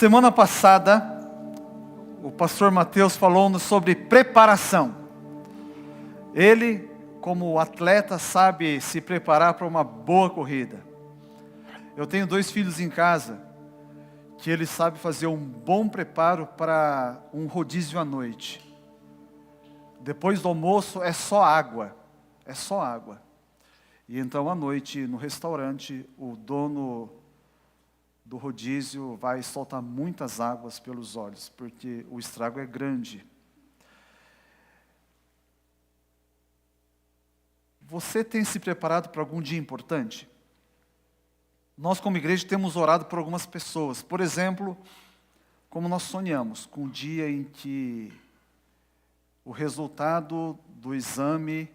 Semana passada, o pastor Mateus falou-nos sobre preparação. Ele, como atleta, sabe se preparar para uma boa corrida. Eu tenho 2 filhos em casa, que eles sabem fazer um bom preparo para um rodízio à noite. Depois do almoço é só água, E então à noite, no restaurante, o dono do rodízio vai soltar muitas águas pelos olhos, porque o estrago é grande. Você tem se preparado para algum dia importante? Nós, como igreja, temos orado por algumas pessoas. Por exemplo, como nós sonhamos com o dia em que o resultado do exame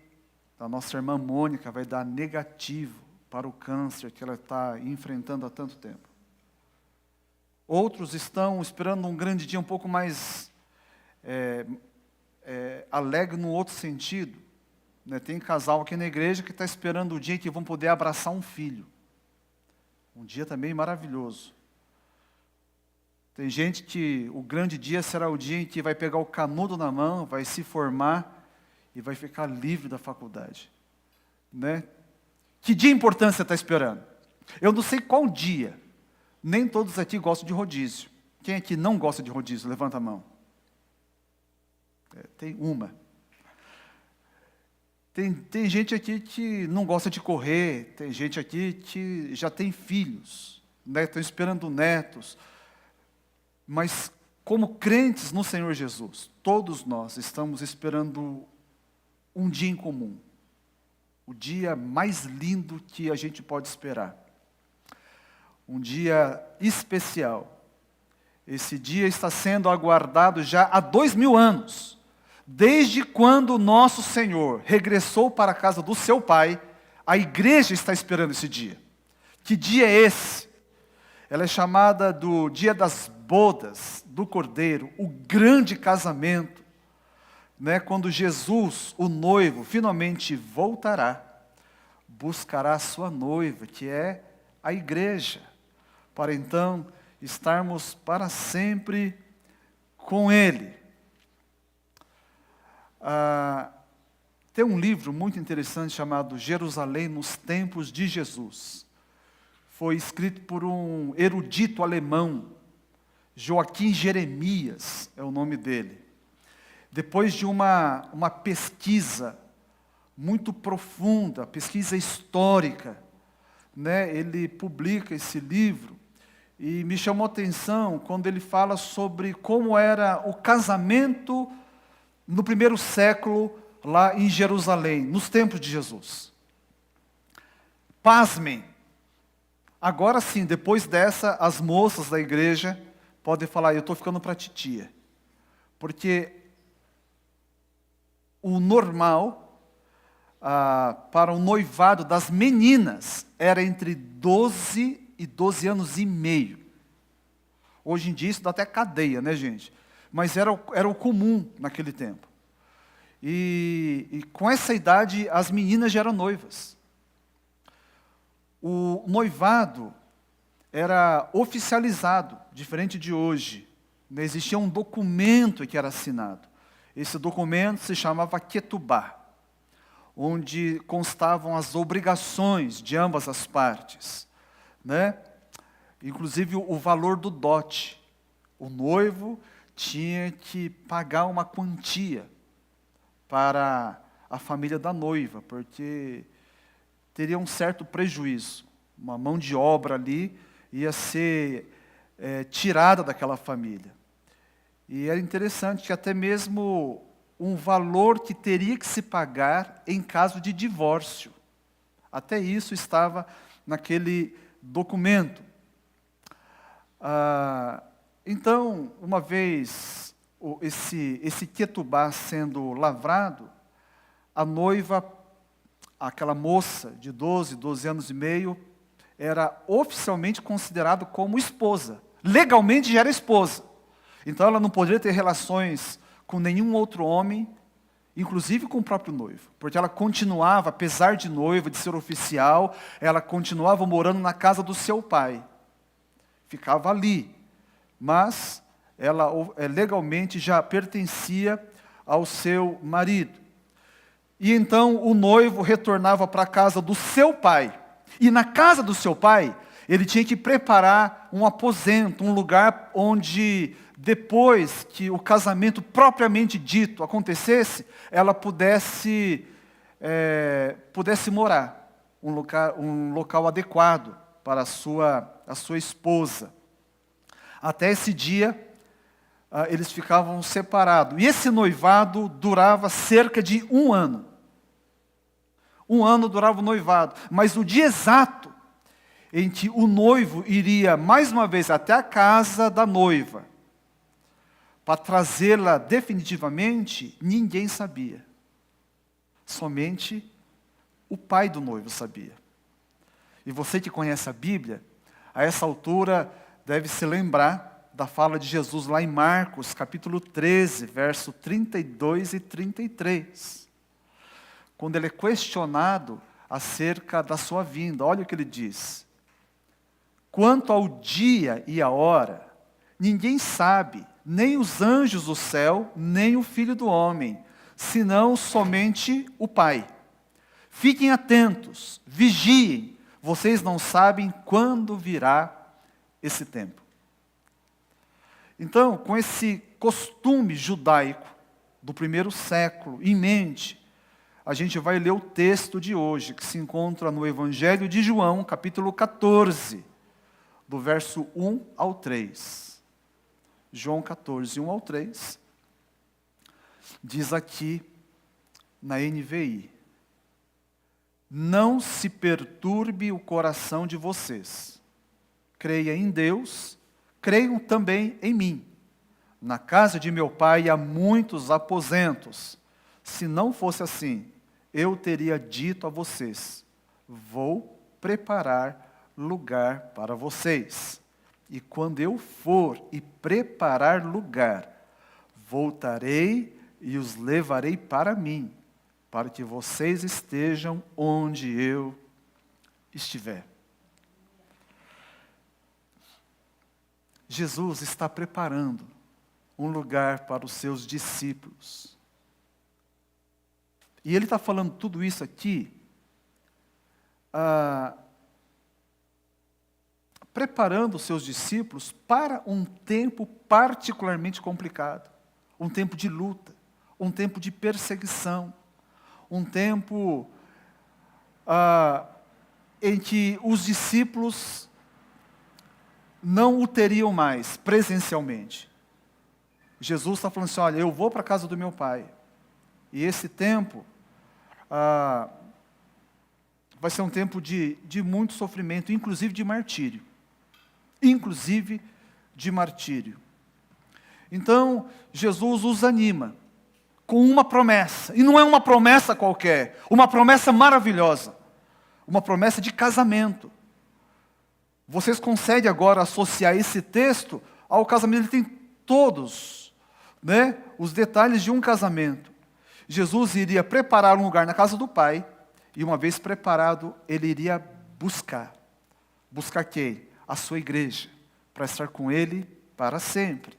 da nossa irmã Mônica vai dar negativo para o câncer que ela está enfrentando há tanto tempo. Outros estão esperando um grande dia um pouco mais alegre no outro sentido. Tem casal aqui na igreja que está esperando o dia em que vão poder abraçar um filho. Um dia também maravilhoso. Tem gente que o grande dia será o dia em que vai pegar o canudo na mão, vai se formar e vai ficar livre da faculdade. Que dia importante você está esperando? Eu não sei qual dia. Nem todos aqui gostam de rodízio. Quem aqui não gosta de rodízio? Levanta a mão. Tem uma. Tem gente aqui que não gosta de correr. Tem gente aqui que já tem filhos. Estão esperando netos. Mas como crentes no Senhor Jesus, todos nós estamos esperando um dia em comum. O dia mais lindo que a gente pode esperar. Um dia especial. Esse dia está sendo aguardado já há 2000 anos. Desde quando o nosso Senhor regressou para a casa do seu Pai, a igreja está esperando esse dia. Que dia é esse? Ela é chamada do dia das bodas do Cordeiro, o grande casamento. Quando Jesus, o noivo, finalmente voltará, buscará a sua noiva, que é a igreja. Para então estarmos para sempre com Ele. Tem um livro muito interessante chamado Jerusalém nos Tempos de Jesus. Foi escrito por um erudito alemão, Joaquim Jeremias é o nome dele. Depois de uma pesquisa muito profunda, pesquisa histórica, ele publica esse livro. E me chamou a atenção quando ele fala sobre como era o casamento no primeiro século lá em Jerusalém, nos tempos de Jesus. Pasmem, agora sim, depois dessa, as moças da igreja podem falar, eu estou ficando para a titia. Porque o normal para o noivado das meninas era entre 12 e 12 anos e meio. Hoje em dia isso dá até cadeia, gente? Mas era o comum naquele tempo. E com essa idade as meninas já eram noivas. O noivado era oficializado, diferente de hoje. Existia um documento que era assinado. Esse documento se chamava Ketubá, onde constavam as obrigações de ambas as partes. Inclusive o valor do dote. O noivo tinha que pagar uma quantia para a família da noiva, porque teria um certo prejuízo. Uma mão de obra ali ia ser tirada daquela família. E era interessante que até mesmo um valor que teria que se pagar em caso de divórcio. Até isso estava naquele documento. Então, uma vez esse ketubá sendo lavrado, a noiva, aquela moça de 12 anos e meio, era oficialmente considerada como esposa. Legalmente já era esposa. Então ela não poderia ter relações com nenhum outro homem, inclusive com o próprio noivo. Porque ela continuava, apesar de noiva, de ser oficial, ela continuava morando na casa do seu pai. Ficava ali, mas ela legalmente já pertencia ao seu marido. E então o noivo retornava para a casa do seu pai. E na casa do seu pai, ele tinha que preparar um aposento, um lugar onde, depois que o casamento propriamente dito acontecesse, ela pudesse morar, um local adequado para a sua esposa. Até esse dia, eles ficavam separados. E esse noivado durava cerca de 1 ano. 1 ano durava o noivado. Mas no dia exato em que o noivo iria mais uma vez até a casa da noiva, para trazê-la definitivamente, ninguém sabia. Somente o pai do noivo sabia. E você que conhece a Bíblia, a essa altura deve se lembrar da fala de Jesus lá em Marcos, capítulo 13, verso 32 e 33. Quando ele é questionado acerca da sua vinda, olha o que ele diz. Quanto ao dia e a hora, ninguém sabe, nem os anjos do céu, nem o Filho do Homem, senão somente o Pai. Fiquem atentos, vigiem, vocês não sabem quando virá esse tempo. Então, com esse costume judaico do primeiro século em mente, a gente vai ler o texto de hoje, que se encontra no Evangelho de João, capítulo 14, do verso 1 ao 3. João 14, 1 ao 3, diz aqui na NVI: Não se perturbe o coração de vocês. Creia em Deus, creiam também em mim. Na casa de meu pai há muitos aposentos. Se não fosse assim, eu teria dito a vocês: vou preparar lugar para vocês. E quando eu for e preparar lugar, voltarei e os levarei para mim, para que vocês estejam onde eu estiver. Jesus está preparando um lugar para os seus discípulos. E ele está falando tudo isso aqui, preparando os seus discípulos para um tempo particularmente complicado. Um tempo de luta, um tempo de perseguição, um tempo em que os discípulos não o teriam mais presencialmente. Jesus está falando assim, olha, eu vou para a casa do meu pai. E esse tempo vai ser um tempo de muito sofrimento, inclusive de martírio. Inclusive de martírio. Então, Jesus os anima com uma promessa. E não é uma promessa qualquer, uma promessa maravilhosa. Uma promessa de casamento. Vocês conseguem agora associar esse texto ao casamento. Ele tem todos, os detalhes de um casamento. Jesus iria preparar um lugar na casa do Pai, e uma vez preparado, ele iria buscar. Buscar quem? A sua igreja, para estar com ele para sempre.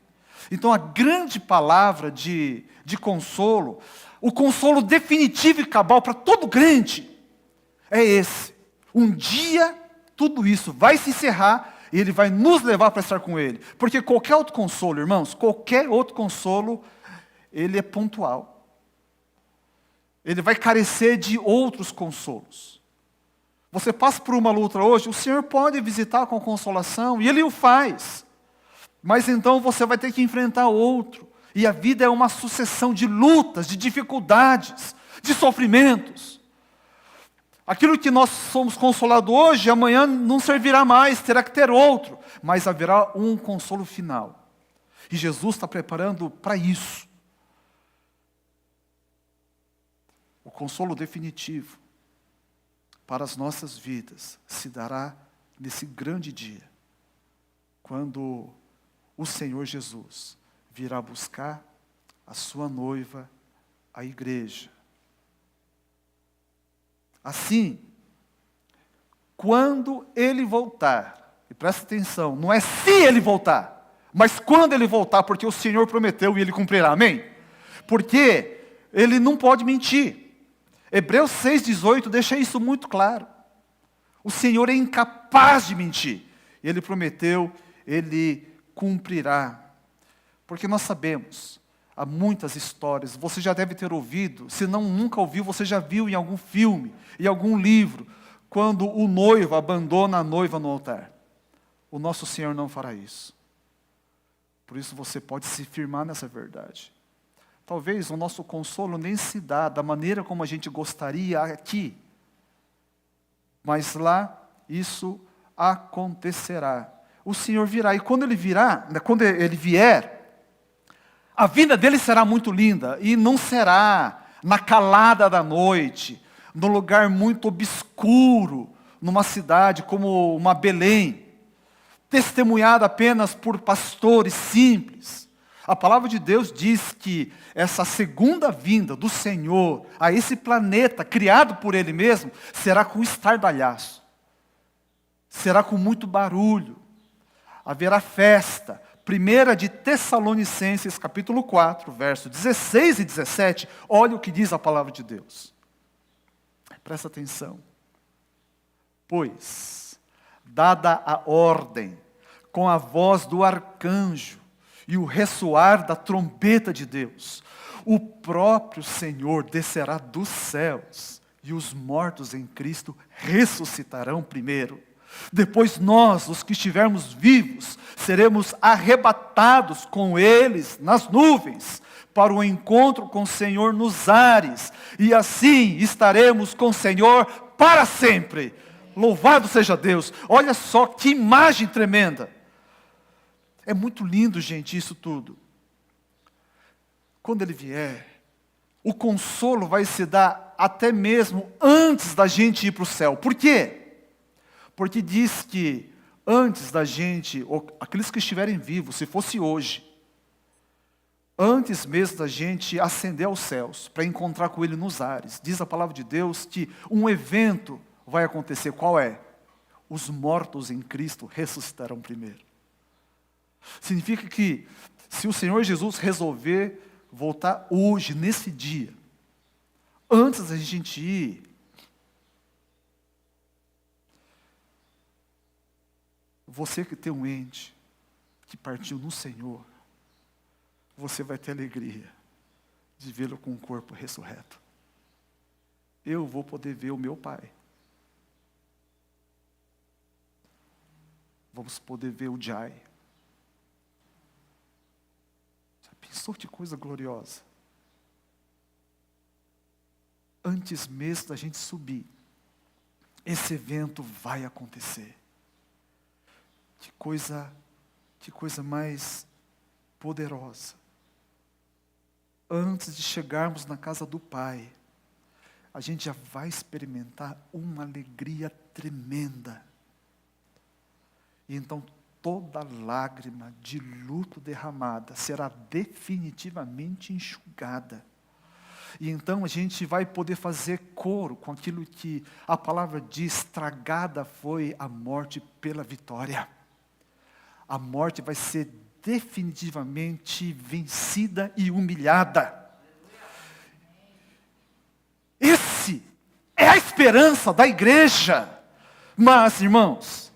Então a grande palavra de consolo, o consolo definitivo e cabal para todo crente, é esse. Um dia tudo isso vai se encerrar e ele vai nos levar para estar com ele. Porque qualquer outro consolo, irmãos, qualquer outro consolo, ele é pontual. Ele vai carecer de outros consolos. Você passa por uma luta hoje, o Senhor pode visitar com consolação, e Ele o faz. Mas então você vai ter que enfrentar outro. E a vida é uma sucessão de lutas, de dificuldades, de sofrimentos. Aquilo que nós somos consolados hoje, amanhã não servirá mais, terá que ter outro. Mas haverá um consolo final. E Jesus está preparando para isso. O consolo definitivo para as nossas vidas se dará nesse grande dia, quando o Senhor Jesus virá buscar a sua noiva, a igreja. Assim, quando Ele voltar, e presta atenção, não é se Ele voltar, Mas quando ele voltar, porque o Senhor prometeu e ele cumprirá, amém? Porque ele não pode mentir. Hebreus 6,18 deixa isso muito claro. O Senhor é incapaz de mentir. Ele prometeu, ele cumprirá. Porque nós sabemos, há muitas histórias, você já deve ter ouvido, se não nunca ouviu, você já viu em algum filme, em algum livro, quando o noivo abandona a noiva no altar. O nosso Senhor não fará isso. Por isso você pode se firmar nessa verdade. Talvez o nosso consolo nem se dá da maneira como a gente gostaria aqui. Mas lá isso acontecerá. O Senhor virá. E quando ele virá, quando ele vier, a vinda dele será muito linda. E não será na calada da noite, num lugar muito obscuro, numa cidade como uma Belém, testemunhada apenas por pastores simples. A palavra de Deus diz que essa segunda vinda do Senhor a esse planeta criado por Ele mesmo será com estardalhaço, será com muito barulho, haverá festa. 1 de Tessalonicenses, capítulo 4, versos 16 e 17, olha o que diz a palavra de Deus. Presta atenção. Pois, dada a ordem, com a voz do arcanjo e o ressoar da trombeta de Deus, o próprio Senhor descerá dos céus e os mortos em Cristo ressuscitarão primeiro. Depois nós, os que estivermos vivos, seremos arrebatados com eles nas nuvens, para o encontro com o Senhor nos ares, e assim estaremos com o Senhor para sempre. Louvado seja Deus. Olha só que imagem tremenda. É muito lindo, gente, isso tudo. Quando Ele vier, o consolo vai se dar até mesmo antes da gente ir para o céu. Por quê? Porque diz que antes da gente, ou aqueles que estiverem vivos, se fosse hoje, antes mesmo da gente ascender aos céus, para encontrar com Ele nos ares, diz a palavra de Deus que um evento vai acontecer. Qual é? Os mortos em Cristo ressuscitarão primeiro. Significa que se o Senhor Jesus resolver voltar hoje, nesse dia, antes da gente ir, você que tem um ente que partiu no Senhor, você vai ter alegria de vê-lo com o corpo ressurreto. Eu vou poder ver o meu Pai. Vamos poder ver o Jai. Já pensou que coisa gloriosa? Antes mesmo da gente subir, esse evento vai acontecer. Que coisa mais poderosa. Antes de chegarmos na casa do Pai, a gente já vai experimentar uma alegria tremenda. E então toda lágrima de luto derramada será definitivamente enxugada. E então a gente vai poder fazer coro com aquilo que a palavra diz: tragada foi a morte pela vitória. A morte vai ser definitivamente vencida e humilhada. Esse é a esperança da igreja. Mas, irmãos,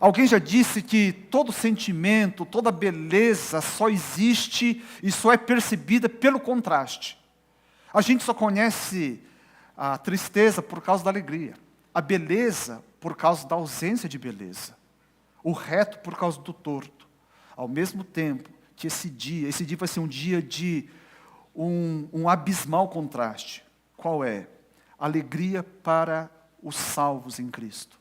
alguém já disse que todo sentimento, toda beleza só existe e só é percebida pelo contraste. A gente só conhece a tristeza por causa da alegria, a beleza por causa da ausência de beleza, o reto por causa do torto. Ao mesmo tempo que esse dia vai ser um dia de um abismal contraste. Qual é? Alegria para os salvos em Cristo.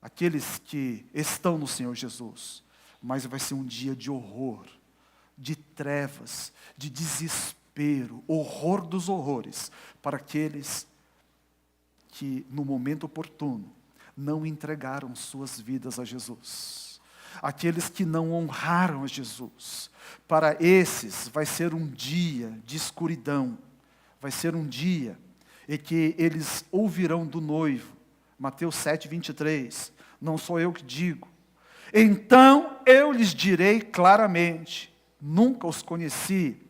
Aqueles que estão no Senhor Jesus. Mas vai ser um dia de horror, de trevas, de desespero, horror dos horrores, para aqueles que no momento oportuno não entregaram suas vidas a Jesus. Aqueles que não honraram a Jesus. Para esses vai ser um dia de escuridão. Vai ser um dia em que eles ouvirão do noivo. Mateus 7, 23. Não sou eu que digo. Então eu lhes direi claramente: nunca os conheci.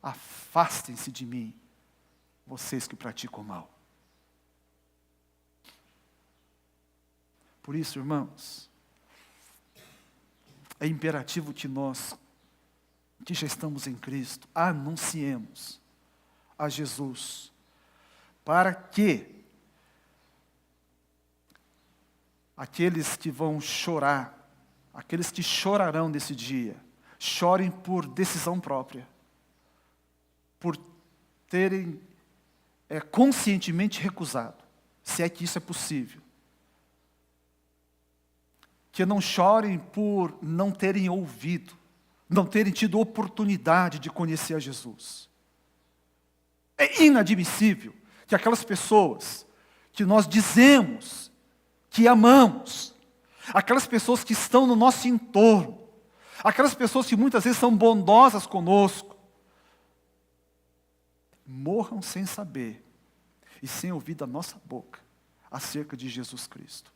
Afastem-se de mim, vocês que praticam o mal. Por isso, irmãos, é imperativo que nós, que já estamos em Cristo, anunciemos a Jesus, para que aqueles que vão chorar, aqueles que chorarão nesse dia, chorem por decisão própria, por terem conscientemente recusado, se é que isso é possível. Que não chorem por não terem ouvido, não terem tido oportunidade de conhecer a Jesus. É inadmissível que aquelas pessoas que nós dizemos que amamos, aquelas pessoas que estão no nosso entorno, aquelas pessoas que muitas vezes são bondosas conosco, morram sem saber e sem ouvir da nossa boca acerca de Jesus Cristo.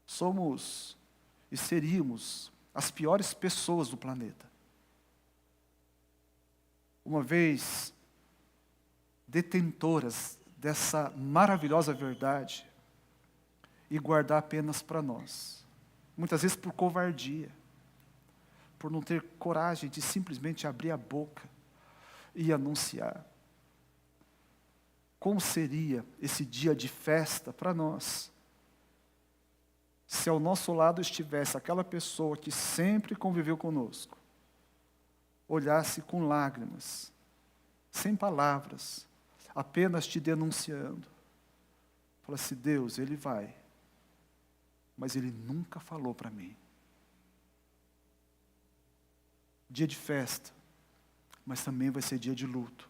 Somos e seríamos as piores pessoas do planeta. Uma vez detentoras dessa maravilhosa verdade e guardar apenas para nós. Muitas vezes por covardia, por não ter coragem de simplesmente abrir a boca e anunciar. Como seria esse dia de festa para nós, se ao nosso lado estivesse aquela pessoa que sempre conviveu conosco, olhasse com lágrimas, sem palavras, apenas te denunciando, falasse: Deus, ele vai, mas ele nunca falou para mim. Dia de festa, mas também vai ser dia de luto.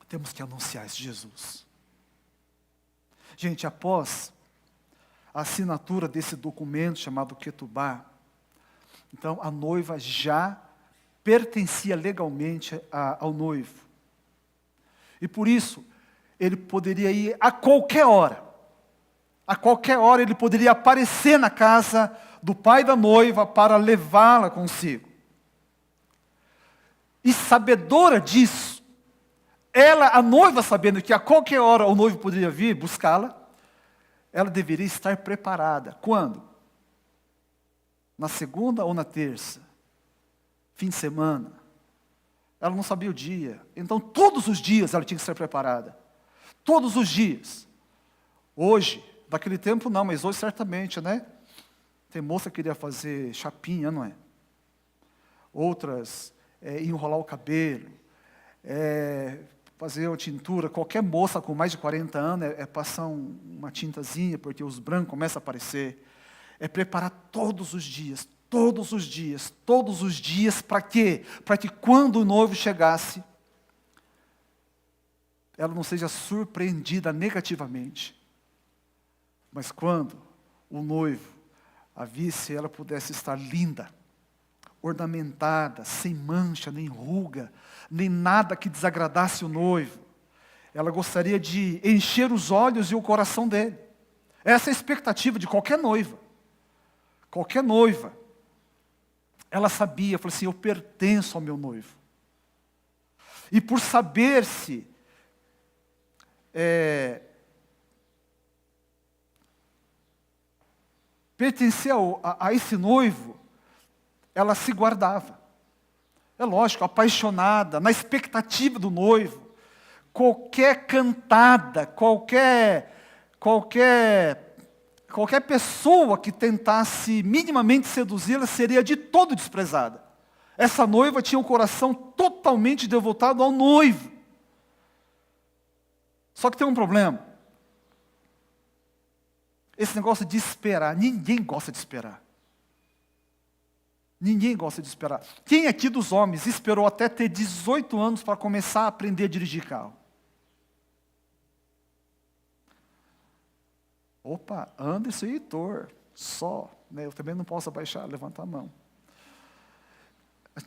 Temos que anunciar esse Jesus. Gente, após a assinatura desse documento chamado Ketubá, então a noiva já pertencia legalmente ao noivo. E por isso, ele poderia ir a qualquer hora. A qualquer hora ele poderia aparecer na casa do pai da noiva para levá-la consigo. E sabedora disso, ela, a noiva, sabendo que a qualquer hora o noivo poderia vir buscá-la, ela deveria estar preparada. Quando? Na segunda ou na terça? Fim de semana? Ela não sabia o dia. Então, todos os dias ela tinha que estar preparada. Todos os dias. Hoje, daquele tempo não, mas hoje certamente, né? Tem moça que queria fazer chapinha, não é? Outras, enrolar o cabelo, fazer uma tintura. Qualquer moça com mais de 40 anos passar uma tintazinha, porque os brancos começam a aparecer. É preparar todos os dias, todos os dias, todos os dias, para quê? Para que quando o noivo chegasse, ela não seja surpreendida negativamente. Mas quando o noivo a visse, ela pudesse estar linda, ornamentada, sem mancha, nem ruga, nem nada que desagradasse o noivo. Ela gostaria de encher os olhos e o coração dele. Essa é a expectativa de qualquer noiva. Qualquer noiva. Ela sabia, falou assim: eu pertenço ao meu noivo. E por saber-se pertencer a esse noivo, ela se guardava. É lógico, apaixonada, na expectativa do noivo. Qualquer cantada, qualquer pessoa que tentasse minimamente seduzi-la seria de todo desprezada. Essa noiva tinha o coração totalmente devotado ao noivo. Só que tem um problema. Esse negócio de esperar, ninguém gosta de esperar. Ninguém gosta de esperar. Quem aqui dos homens esperou até ter 18 anos para começar a aprender a dirigir carro? Opa, Anderson e Heitor, só. Né? Eu também não posso abaixar, levantar a mão.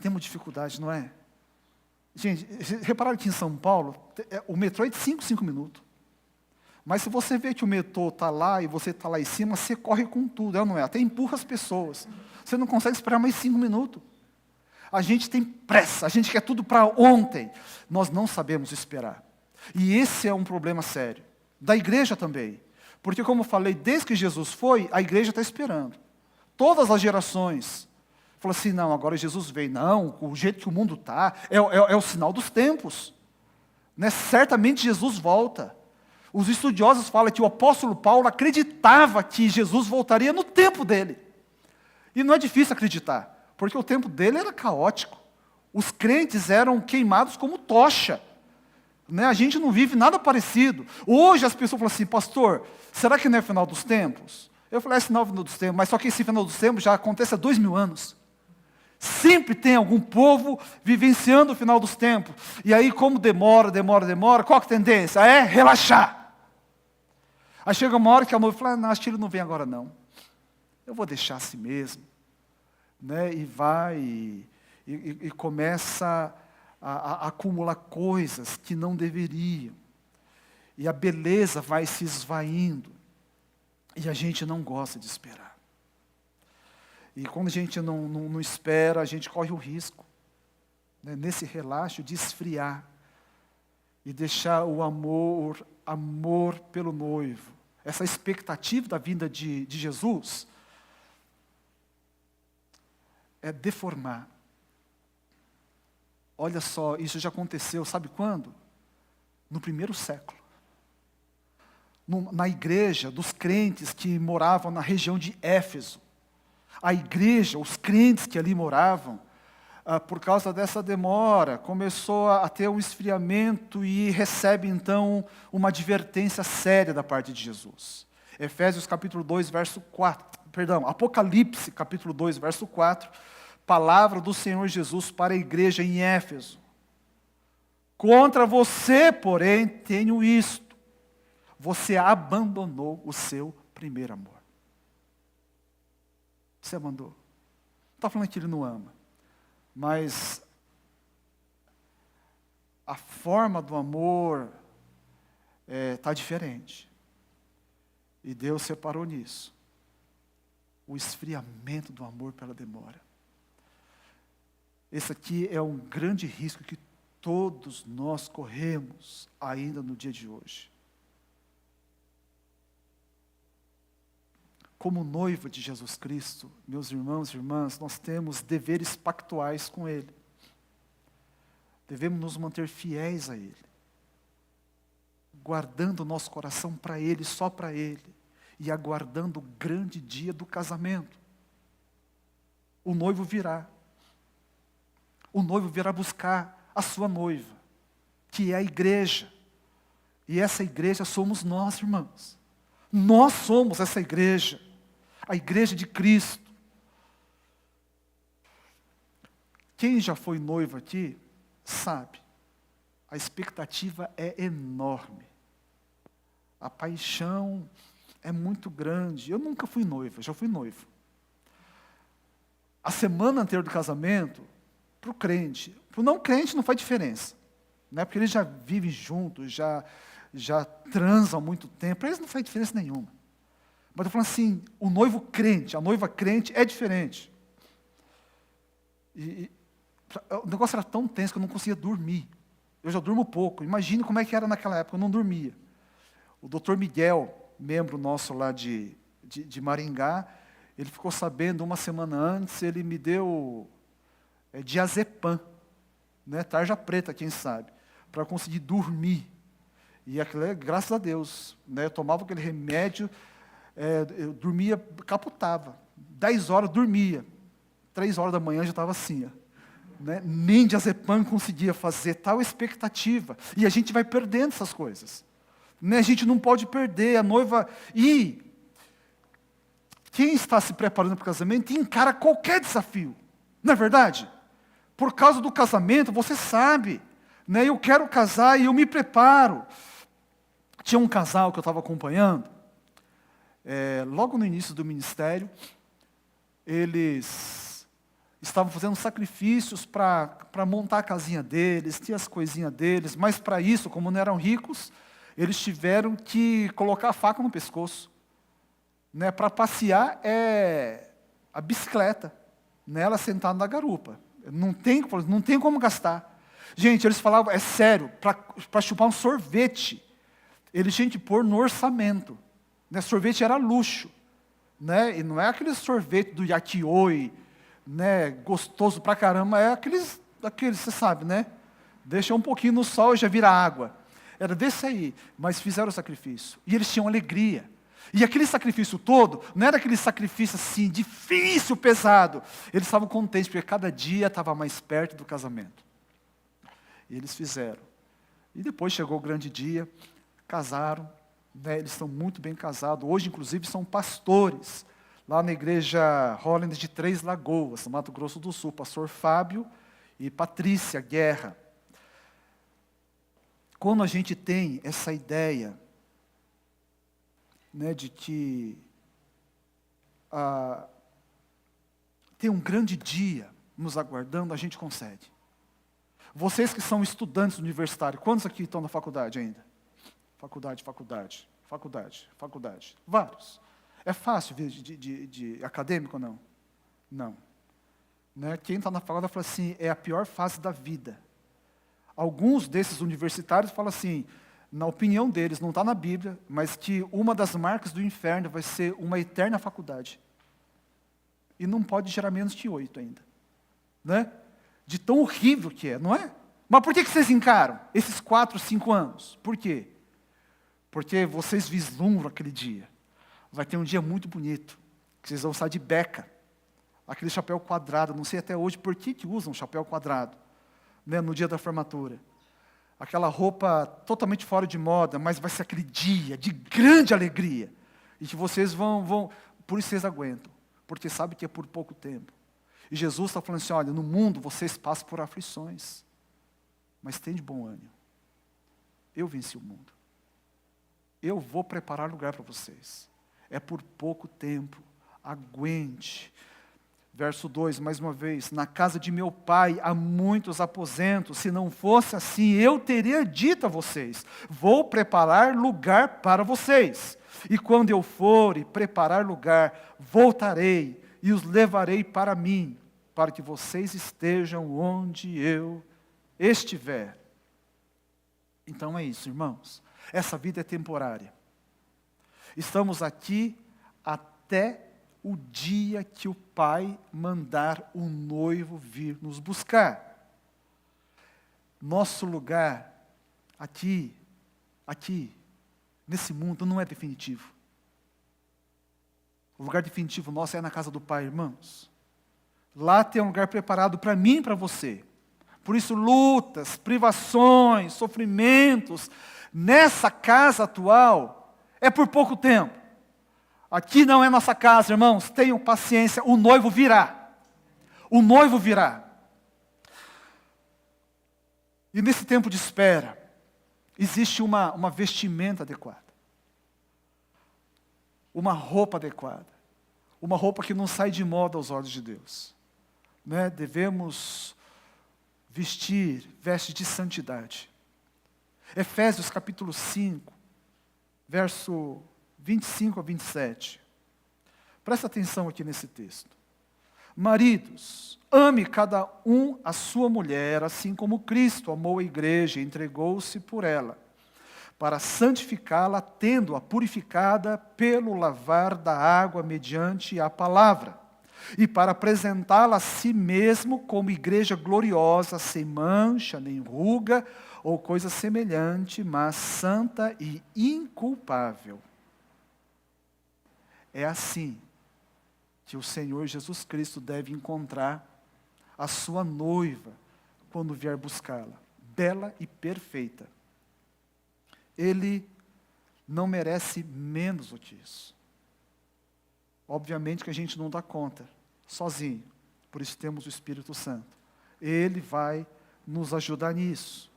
Temos dificuldade, não é? Gente, repararam que em São Paulo, o metrô é de 5 minutos. Mas se você vê que o metrô está lá e você está lá em cima, você corre com tudo, é ou não é? Até empurra as pessoas. Você não consegue esperar mais 5 minutos. A gente tem pressa, a gente quer tudo para ontem. Nós não sabemos esperar. E esse é um problema sério. Da igreja também. Porque, como eu falei, desde que Jesus foi, a igreja está esperando. Todas as gerações. Falam assim, não, agora Jesus veio. Não, o jeito que o mundo está, é o sinal dos tempos. Né? Certamente Jesus volta. Os estudiosos falam que o apóstolo Paulo acreditava que Jesus voltaria no tempo dele. E não é difícil acreditar, porque o tempo dele era caótico. Os crentes eram queimados como tocha. Né? A gente não vive nada parecido. Hoje as pessoas falam assim, pastor, será que não é final dos tempos? Eu falei, é final dos tempos, mas só que esse final dos tempos já acontece há 2000 anos. Sempre tem algum povo vivenciando o final dos tempos. E aí, como demora, qual que é a tendência? É relaxar. Aí chega uma hora que a noiva fala, não, acho que ele não vem agora não. Eu vou deixar assim mesmo. Né? E vai, e começa a acumular coisas que não deveriam. E a beleza vai se esvaindo. E a gente não gosta de esperar. E quando a gente não espera, a gente corre o risco, né, nesse relaxo, de esfriar. E deixar o amor pelo noivo. Essa expectativa da vinda de Jesus é deformar. Olha só, isso já aconteceu, sabe quando? No 1º século. Na igreja dos crentes que moravam na região de Éfeso. A igreja, os crentes que ali moravam, por causa dessa demora, começou a ter um esfriamento e recebe então uma advertência séria da parte de Jesus. Efésios capítulo 2, verso 4, Apocalipse capítulo 2, verso 4, palavra do Senhor Jesus para a igreja em Éfeso. Contra você, porém, tenho isto. Você abandonou o seu primeiro amor. Você abandonou. Não está falando que ele não ama. Mas a forma do amor está diferente. E Deus separou nisso. O esfriamento do amor pela demora. Esse aqui é um grande risco que todos nós corremos ainda no dia de hoje. Como noiva de Jesus Cristo, meus irmãos e irmãs, nós temos deveres pactuais com Ele. Devemos nos manter fiéis a Ele. Guardando o nosso coração para Ele, só para Ele. E aguardando o grande dia do casamento. O noivo virá. O noivo virá buscar a sua noiva, que é a igreja. E essa igreja somos nós, irmãos. Nós somos essa igreja. A igreja de Cristo. Quem já foi noivo aqui, sabe. A expectativa é enorme. A paixão é muito grande. Eu nunca fui noiva, já fui noivo. A semana anterior do casamento, para o crente, para o não crente não faz diferença. Né? Porque eles já vivem juntos, já transam há muito tempo, para eles não faz diferença nenhuma. Mas eu falo assim, o noivo crente, a noiva crente é diferente. O negócio era tão tenso que eu não conseguia dormir. Eu já durmo pouco. Imagine como é que era naquela época, eu não dormia. O doutor Miguel, membro nosso lá de Maringá, ele ficou sabendo uma semana antes, ele me deu diazepam, né, tarja preta, quem sabe, para conseguir dormir. E aquilo, graças a Deus, né, eu tomava aquele remédio, eu dormia, capotava. 10 horas dormia. 3 horas da manhã já estava assim. Né? Nem diazepam conseguia fazer tal expectativa. E a gente vai perdendo essas coisas. Né? A gente não pode perder a noiva. E quem está se preparando para o casamento encara qualquer desafio. Não é verdade? Por causa do casamento, você sabe. Né? Eu quero casar e eu me preparo. Tinha um casal que eu estava acompanhando. Logo no início do ministério, eles estavam fazendo sacrifícios para montar a casinha deles, tinha as coisinhas deles, mas para isso, como não eram ricos, eles tiveram que colocar a faca no pescoço. Né? Para passear é a bicicleta, né? Ela sentada na garupa. Não tem como gastar. Gente, eles falavam, é sério, para chupar um sorvete, eles tinham que pôr no orçamento. Né? Sorvete era luxo. Né? E não é aquele sorvete do yakioi, né? Gostoso pra caramba, é aqueles, você sabe, né? Deixa um pouquinho no sol e já vira água. Era desse aí, mas fizeram o sacrifício. E eles tinham alegria. E aquele sacrifício todo, não era aquele sacrifício assim, difícil, pesado. Eles estavam contentes, porque cada dia estava mais perto do casamento. E eles fizeram. E depois chegou o grande dia, casaram, né? Eles estão muito bem casados. Hoje, inclusive, são pastores. Lá na igreja Holland de Três Lagoas, no Mato Grosso do Sul. Pastor Fábio e Patrícia Guerra. Quando a gente tem essa ideia, né, de que tem um grande dia nos aguardando, a gente consegue. Vocês que são estudantes universitários, quantos aqui estão na faculdade ainda? Faculdade. Vários. É fácil vir de acadêmico ou não? Não. Né? Quem está na faculdade fala assim, é a pior fase da vida. Alguns desses universitários falam assim, na opinião deles, não está na Bíblia, mas que uma das marcas do inferno vai ser uma eterna faculdade. E não pode gerar menos que 8 ainda. Né? De tão horrível que é, não é? Mas por que vocês encaram esses 4, 5 anos? Por quê? Porque vocês vislumbram aquele dia. Vai ter um dia muito bonito, que vocês vão usar de beca. Aquele chapéu quadrado, não sei até hoje por que usam chapéu quadrado, né, no dia da formatura. Aquela roupa totalmente fora de moda, mas vai ser aquele dia de grande alegria. E que vocês vão, por isso vocês aguentam, porque sabem que é por pouco tempo. E Jesus está falando assim, olha, no mundo vocês passam por aflições, mas tem de bom ânimo. Eu venci o mundo. Eu vou preparar lugar para vocês. É por pouco tempo, aguente. Verso 2, mais uma vez, na casa de meu pai há muitos aposentos, se não fosse assim, eu teria dito a vocês, vou preparar lugar para vocês. E quando eu for e preparar lugar, voltarei e os levarei para mim, para que vocês estejam onde eu estiver. Então é isso, irmãos. Essa vida é temporária. Estamos aqui até o dia que o Pai mandar o noivo vir nos buscar. Nosso lugar aqui, nesse mundo, não é definitivo. O lugar definitivo nosso é na casa do Pai, irmãos. Lá tem um lugar preparado para mim e para você. Por isso, lutas, privações, sofrimentos, nessa casa atual, é por pouco tempo. Aqui não é nossa casa, irmãos, tenham paciência, o noivo virá. O noivo virá. E nesse tempo de espera, existe uma vestimenta adequada. Uma roupa adequada. Uma roupa que não sai de moda aos olhos de Deus. Né? Devemos vestir vestes de santidade. Efésios capítulo 5, verso 25 a 27. Presta atenção aqui nesse texto. Maridos, ame cada um a sua mulher, assim como Cristo amou a igreja e entregou-se por ela, para santificá-la, tendo-a purificada pelo lavar da água mediante a palavra, e para apresentá-la a si mesmo como igreja gloriosa, sem mancha, nem ruga, ou coisa semelhante, mas santa e inculpável. É assim que o Senhor Jesus Cristo deve encontrar a sua noiva quando vier buscá-la, bela e perfeita. Ele não merece menos do que isso. Obviamente que a gente não dá conta, sozinho, por isso temos o Espírito Santo. Ele vai nos ajudar nisso.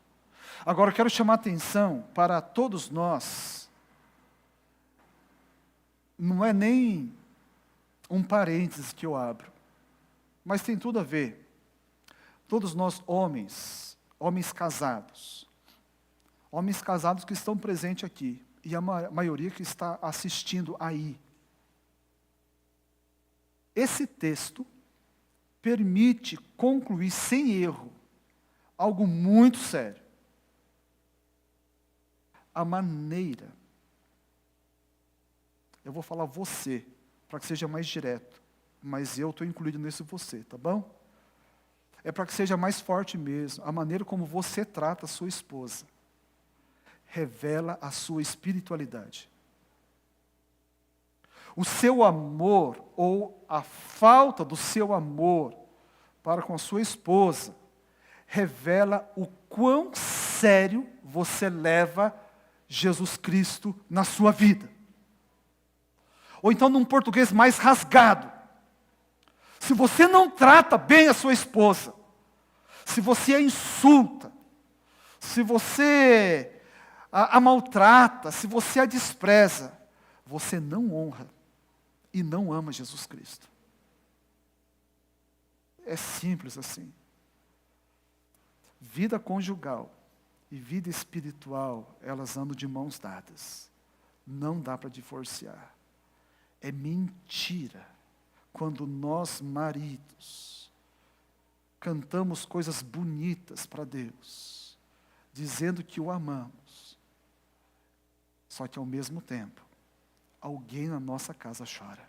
Agora eu quero chamar a atenção para todos nós. Não é nem um parênteses que eu abro, mas tem tudo a ver. Todos nós homens casados, homens casados que estão presentes aqui, e a maioria que está assistindo aí. Esse texto permite concluir sem erro algo muito sério. A maneira, eu vou falar você, para que seja mais direto, mas eu estou incluído nesse você, tá bom? É para que seja mais forte mesmo. A maneira como você trata a sua esposa revela a sua espiritualidade. O seu amor, ou a falta do seu amor para com a sua esposa, revela o quão sério você leva Jesus Cristo na sua vida. Ou então, num português mais rasgado, se você não trata bem a sua esposa, se você a insulta, se você a maltrata, se você a despreza, você não honra e não ama Jesus Cristo. É simples assim. Vida conjugal e vida espiritual, elas andam de mãos dadas. Não dá para divorciar. É mentira quando nós, maridos, cantamos coisas bonitas para Deus, dizendo que o amamos, só que ao mesmo tempo, alguém na nossa casa chora.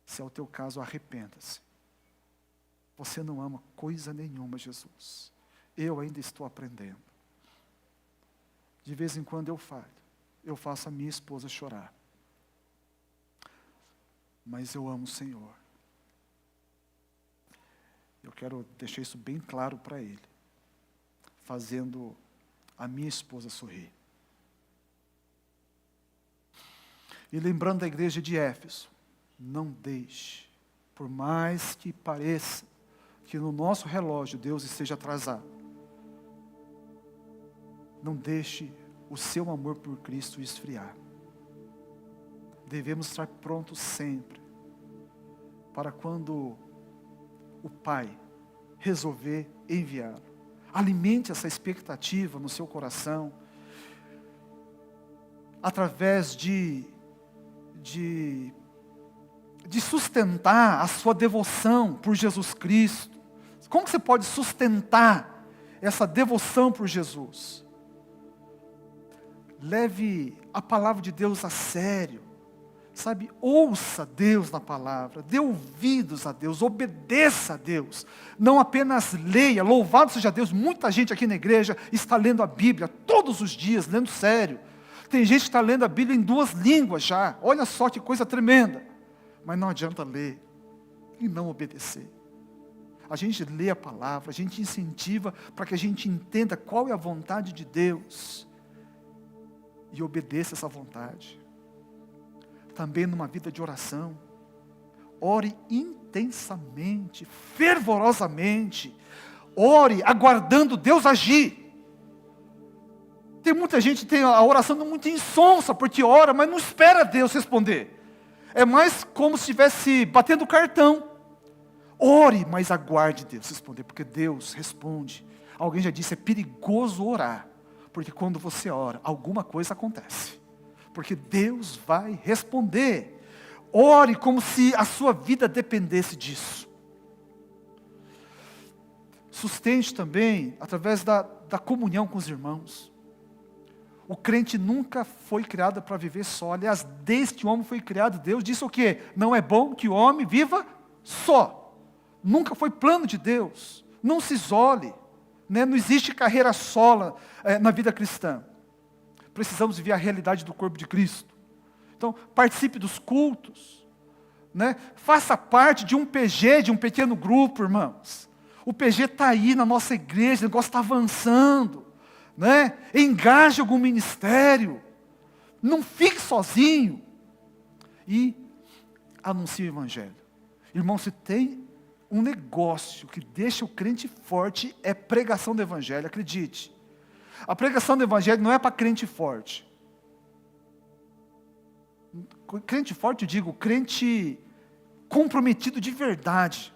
Se é o teu caso, arrependa-se. Você não ama coisa nenhuma, Jesus. Eu ainda estou aprendendo. De vez em quando eu falho. Eu faço a minha esposa chorar. Mas eu amo o Senhor. Eu quero deixar isso bem claro para Ele. Fazendo a minha esposa sorrir. E lembrando da igreja de Éfeso, não deixe, por mais que pareça que no nosso relógio Deus esteja atrasado, não deixe o seu amor por Cristo esfriar. Devemos estar prontos sempre, para quando o Pai resolver enviá-lo. Alimente essa expectativa no seu coração, através de sustentar a sua devoção por Jesus Cristo. Como que você pode sustentar essa devoção por Jesus? Leve a palavra de Deus a sério. Sabe, ouça Deus na palavra, dê ouvidos a Deus, obedeça a Deus. Não apenas leia, louvado seja Deus. Muita gente aqui na igreja está lendo a Bíblia todos os dias, lendo sério. Tem gente que está lendo a Bíblia em 2 línguas já. Olha só que coisa tremenda. Mas não adianta ler e não obedecer. A gente lê a palavra, a gente incentiva para que a gente entenda qual é a vontade de Deus e obedeça essa vontade. Também numa vida de oração, ore intensamente, fervorosamente, ore aguardando Deus agir. Tem muita gente que tem a oração muito insonsa, porque ora, mas não espera Deus responder. É mais como se estivesse batendo cartão. Ore, mas aguarde Deus responder, porque Deus responde. Alguém já disse, é perigoso orar, porque quando você ora, alguma coisa acontece. Porque Deus vai responder. Ore como se a sua vida dependesse disso. Sustente também através da comunhão com os irmãos. O crente nunca foi criado para viver só. Aliás, desde que o homem foi criado, Deus disse o quê? Não é bom que o homem viva só. Nunca foi plano de Deus. Não se isole. Né? Não existe carreira sola na vida cristã. Precisamos viver a realidade do corpo de Cristo. Então, participe dos cultos. Né? Faça parte de um PG, de um pequeno grupo, irmãos. O PG está aí na nossa igreja, o negócio está avançando. Né? Engaje algum ministério. Não fique sozinho. E anuncie o Evangelho. Irmão, se tem um negócio que deixa o crente forte, é pregação do Evangelho, acredite. A pregação do Evangelho não é para crente forte. Crente forte, eu digo, crente comprometido de verdade.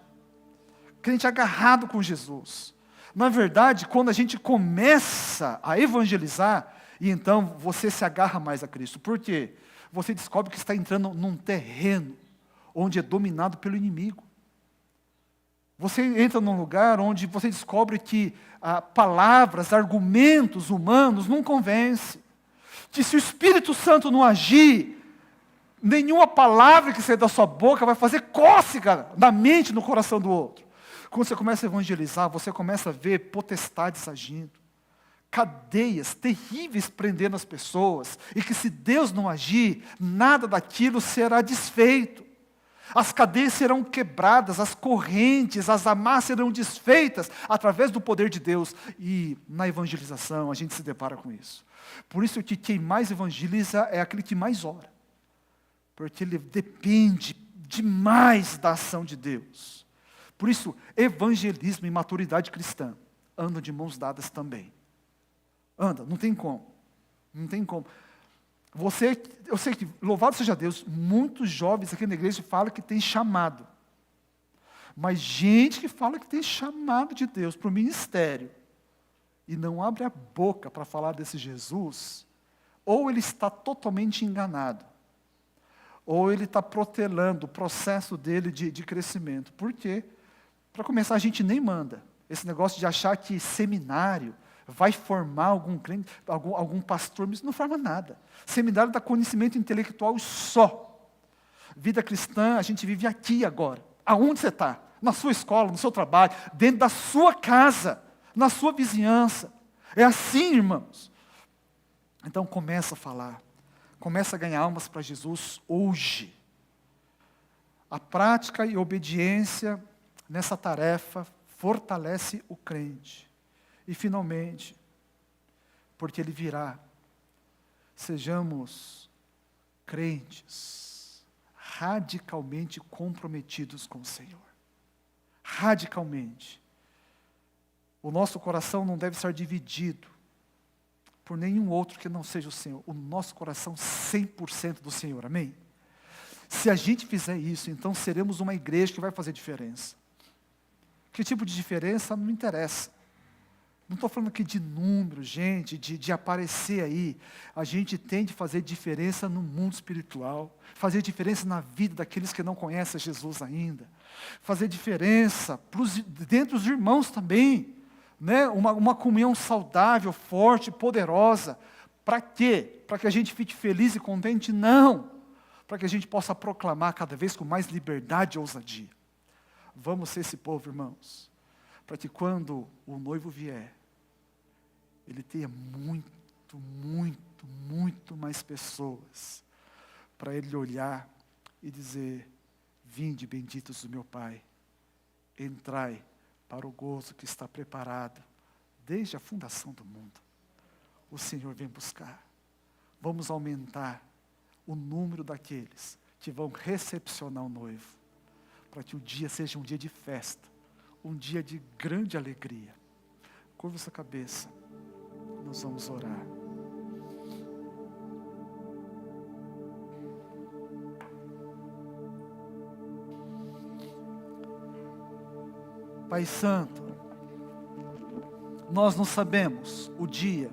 Crente agarrado com Jesus. Na verdade, quando a gente começa a evangelizar, e então você se agarra mais a Cristo. Por quê? Você descobre que está entrando num terreno onde é dominado pelo inimigo. Você entra num lugar onde você descobre que palavras, argumentos humanos não convencem. Que se o Espírito Santo não agir, nenhuma palavra que sair da sua boca vai fazer cócega na mente e no coração do outro. Quando você começa a evangelizar, você começa a ver potestades agindo. Cadeias terríveis prendendo as pessoas. E que se Deus não agir, nada daquilo será desfeito. As cadeias serão quebradas, as correntes, as amarras serão desfeitas através do poder de Deus. E na evangelização a gente se depara com isso. Por isso que quem mais evangeliza é aquele que mais ora. Porque ele depende demais da ação de Deus. Por isso, evangelismo e maturidade cristã andam de mãos dadas também. Anda, não tem como. Não tem como. Eu sei que, louvado seja Deus, muitos jovens aqui na igreja falam que tem chamado. Mas gente que fala que tem chamado de Deus para o ministério e não abre a boca para falar desse Jesus, ou ele está totalmente enganado, ou ele está protelando o processo dele de crescimento. Por quê? Para começar, a gente nem manda. Esse negócio de achar que seminário vai formar algum crente, algum pastor, isso não forma nada. Seminário dá conhecimento intelectual só. Vida cristã, a gente vive aqui agora. Aonde você está? Na sua escola, no seu trabalho, dentro da sua casa, na sua vizinhança. É assim, irmãos. Então começa a falar. Começa a ganhar almas para Jesus hoje. A prática e obediência nessa tarefa fortalece o crente. E finalmente, porque ele virá, sejamos crentes radicalmente comprometidos com o Senhor. Radicalmente. O nosso coração não deve ser dividido por nenhum outro que não seja o Senhor. O nosso coração 100% do Senhor, amém? Se a gente fizer isso, então seremos uma igreja que vai fazer diferença. Que tipo de diferença? Não me interessa. Não estou falando aqui de número, gente, de aparecer aí. A gente tem de fazer diferença no mundo espiritual. Fazer diferença na vida daqueles que não conhecem Jesus ainda. Fazer diferença dentro dos irmãos também. Né? Uma comunhão saudável, forte, poderosa. Para quê? Para que a gente fique feliz e contente? Não. Para que a gente possa proclamar cada vez com mais liberdade e ousadia. Vamos ser esse povo, irmãos. Para que quando o noivo vier, ele tenha muito, muito, muito mais pessoas para ele olhar e dizer: vinde, benditos do meu Pai, entrai para o gozo que está preparado desde a fundação do mundo. O Senhor vem buscar. Vamos aumentar o número daqueles que vão recepcionar o noivo, para que o dia seja um dia de festa, um dia de grande alegria. Curva sua cabeça, nós vamos orar. Pai Santo, nós não sabemos o dia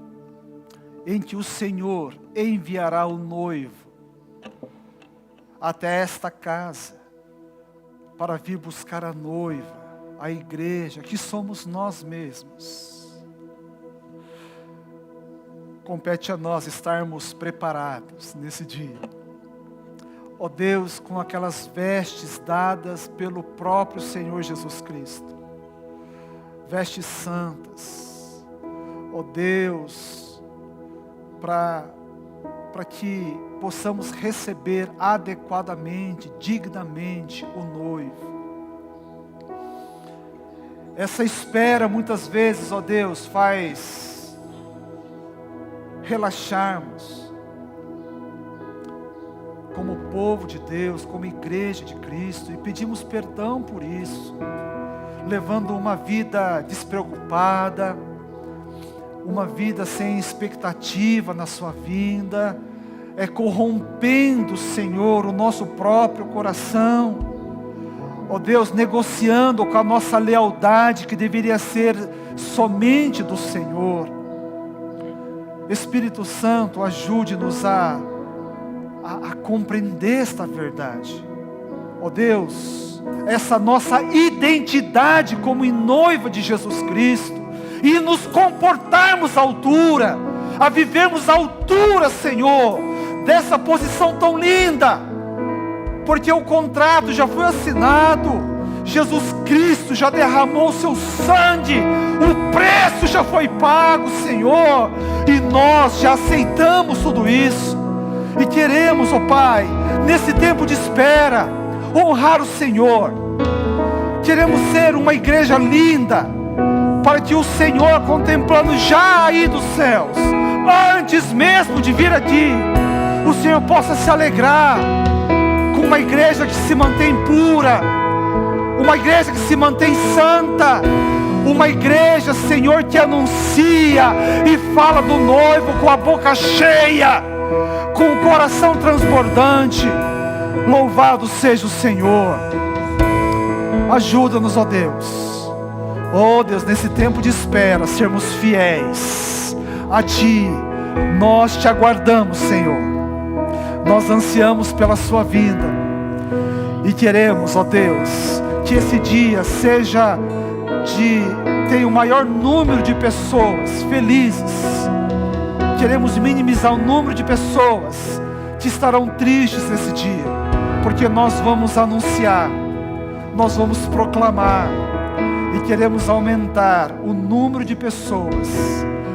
em que o Senhor enviará o noivo até esta casa, para vir buscar a noiva, a igreja, que somos nós mesmos. Compete a nós estarmos preparados nesse dia. Ó Deus, com aquelas vestes dadas pelo próprio Senhor Jesus Cristo. Vestes santas. Ó Deus, para que possamos receber adequadamente, dignamente o noivo. Essa espera muitas vezes, ó Deus, faz relaxarmos como povo de Deus, como igreja de Cristo, e pedimos perdão por isso, levando uma vida despreocupada, uma vida sem expectativa na sua vinda, corrompendo, Senhor, o nosso próprio coração, ó Deus, negociando com a nossa lealdade, que deveria ser somente do Senhor. Espírito Santo, ajude-nos a compreender esta verdade. Ó Deus, essa nossa identidade como noiva de Jesus Cristo, e nos comportarmos à altura, a vivermos à altura, Senhor, dessa posição tão linda, porque o contrato já foi assinado, Jesus Cristo já derramou o seu sangue, o preço já foi pago, Senhor, e nós já aceitamos tudo isso, e queremos, ó Pai, nesse tempo de espera, honrar o Senhor. Queremos ser uma igreja linda, para que o Senhor, contemplando já aí dos céus, antes mesmo de vir aqui, o Senhor possa se alegrar com uma igreja que se mantém pura, uma igreja que se mantém santa, uma igreja, Senhor, que anuncia e fala do noivo com a boca cheia, com o coração transbordante. Louvado seja o Senhor. Ajuda-nos, ó Deus. Ó Deus, nesse tempo de espera, sermos fiéis a Ti. Nós Te aguardamos, Senhor. Nós ansiamos pela Sua vinda. E queremos, ó Deus, que esse dia tenha o maior número de pessoas felizes. Queremos minimizar o número de pessoas que estarão tristes nesse dia, porque nós vamos anunciar, nós vamos proclamar, e queremos aumentar o número de pessoas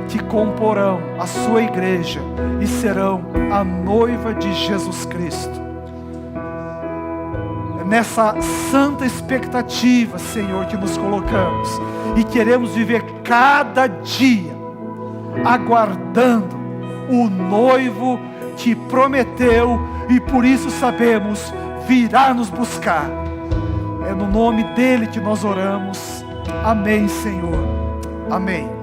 que comporão a sua igreja e serão a noiva de Jesus Cristo. É nessa santa expectativa, Senhor, que nos colocamos, e queremos viver cada dia aguardando o noivo que prometeu, e por isso sabemos, virá nos buscar. É no nome dele que nós oramos. Amém, Senhor. Amém.